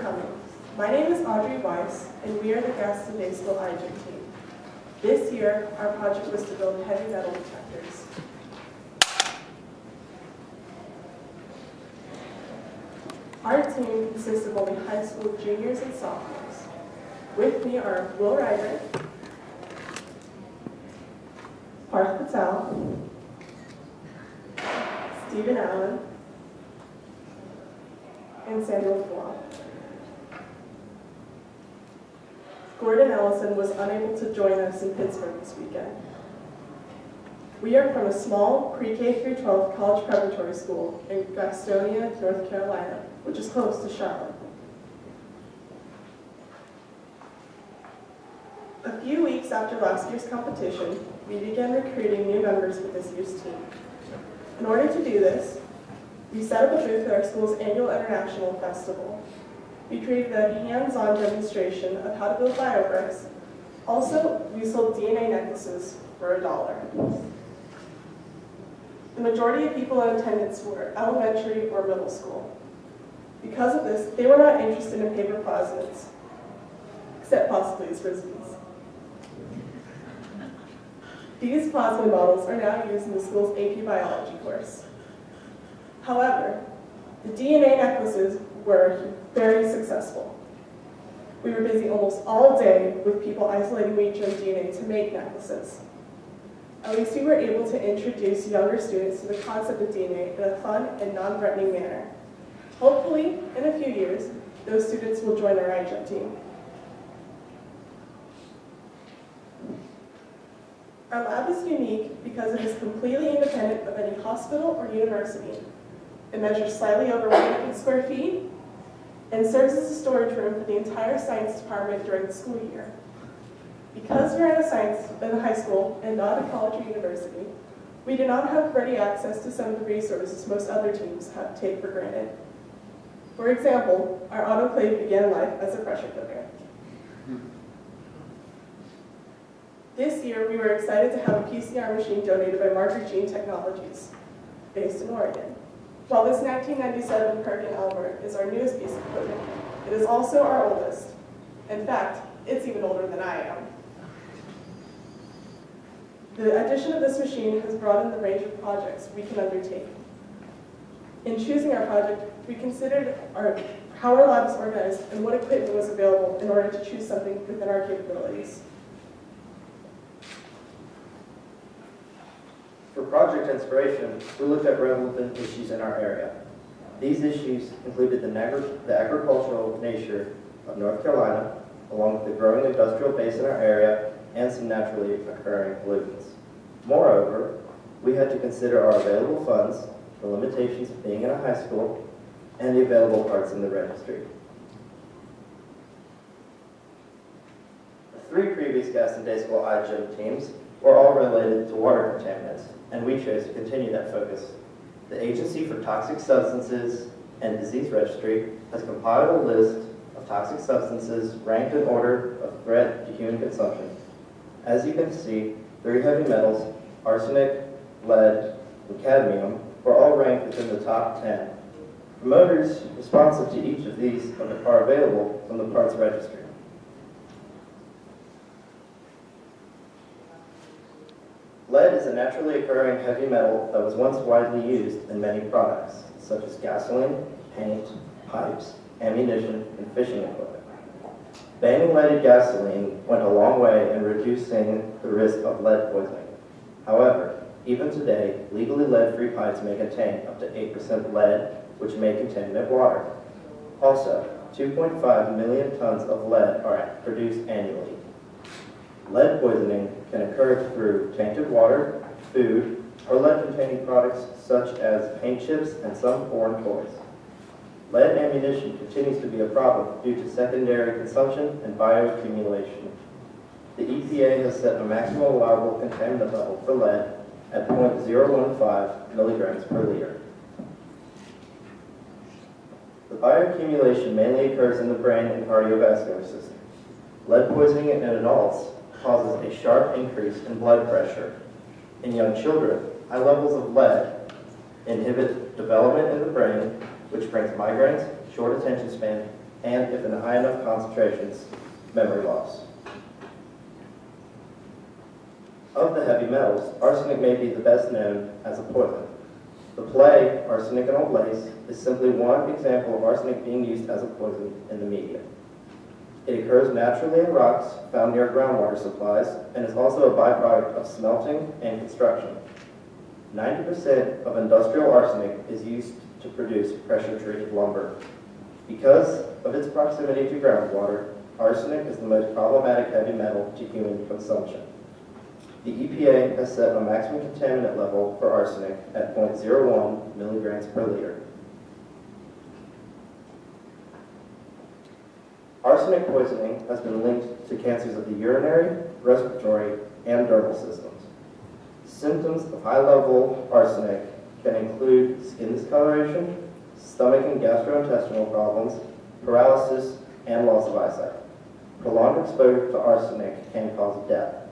coming. My name is Audrey Weiss, and we are the Gaston Day School IGEM team. This year, our project was to build heavy metal detectors. Our team consists of only high school juniors and sophomores. With me are Will Ryder, Parth Patel, Stephen Allen, and Samuel Guam. Gordon Ellison was unable to join us in Pittsburgh this weekend. We are from a small pre-K through 12 college preparatory school in Gastonia, North Carolina, which is close to Charlotte. A few weeks after last year's competition, we began recruiting new members for this year's team. In order to do this, we set up a booth at our school's annual international festival. We created a hands-on demonstration of how to build biobricks. Also, we sold DNA necklaces for $1. The majority of people in attendance were elementary or middle school. Because of this, they were not interested in paper plasmids, except possibly as frisbees. These plasmid models are now used in the school's AP biology course. However, the DNA necklaces were very successful. We were busy almost all day with people isolating wheat-germ DNA to make necklaces. At least we were able to introduce younger students to the concept of DNA in a fun and non-threatening manner. Hopefully, in a few years, those students will join our IGEM team. Our lab is unique because it is completely independent of any hospital or university. It measures slightly over 100 square feet and serves as a storage room for the entire science department during the school year. Because we're in a high school and not a college or university, we do not have ready access to some of the resources most other teams take for granted. For example, our autoclave began life as a pressure cooker. This year, we were excited to have a PCR machine donated by Margaret Gene Technologies, based in Oregon. While this 1997 Perkin Elmer is our newest piece of equipment, it is also our oldest. In fact, it's even older than I am. The addition of this machine has broadened the range of projects we can undertake. In choosing our project, we considered how our lab is organized and what equipment was available in order to choose something within our capabilities. For project inspiration, we looked at relevant issues in our area. These issues included the agricultural nature of North Carolina, along with the growing industrial base in our area, and some naturally occurring pollutants. Moreover, we had to consider our available funds, the limitations of being in a high school, and the available parts in the registry. The 3 previous Gaston Day School IGEM teams were all related to water contaminants, and we chose to continue that focus. The Agency for Toxic Substances and Disease Registry has compiled a list of toxic substances ranked in order of threat to human consumption. As you can see, 3 heavy metals, arsenic, lead, and cadmium, were all ranked within the top 10. Promoters responsive to each of these are available from the parts registry. Lead is a naturally occurring heavy metal that was once widely used in many products, such as gasoline, paint, pipes, ammunition, and fishing equipment. Banning leaded gasoline went a long way in reducing the risk of lead poisoning. However, even today, legally lead-free pipes may contain up to 8% lead, which may contaminate water. Also, 2.5 million tons of lead are produced annually. Lead poisoning can occur through tainted water, food, or lead-containing products such as paint chips and some foreign toys. Lead ammunition continues to be a problem due to secondary consumption and bioaccumulation. The EPA has set a maximum allowable contaminant level for lead at 0.015 milligrams per liter. The bioaccumulation mainly occurs in the brain and cardiovascular system. Lead poisoning in adults causes a sharp increase in blood pressure. In young children, high levels of lead inhibit development in the brain, which brings migraines, short attention span, and if in high enough concentrations, memory loss. Of the heavy metals, arsenic may be the best known as a poison. The play, Arsenic and Old Lace, is simply one example of arsenic being used as a poison in the media. It occurs naturally in rocks found near groundwater supplies and is also a byproduct of smelting and construction. 90% of industrial arsenic is used to produce pressure-treated lumber. Because of its proximity to groundwater, arsenic is the most problematic heavy metal to human consumption. The EPA has set a maximum contaminant level for arsenic at 0.01 milligrams per liter. Arsenic poisoning has been linked to cancers of the urinary, respiratory, and dermal systems. Symptoms of high-level arsenic can include skin discoloration, stomach and gastrointestinal problems, paralysis, and loss of eyesight. Prolonged exposure to arsenic can cause death.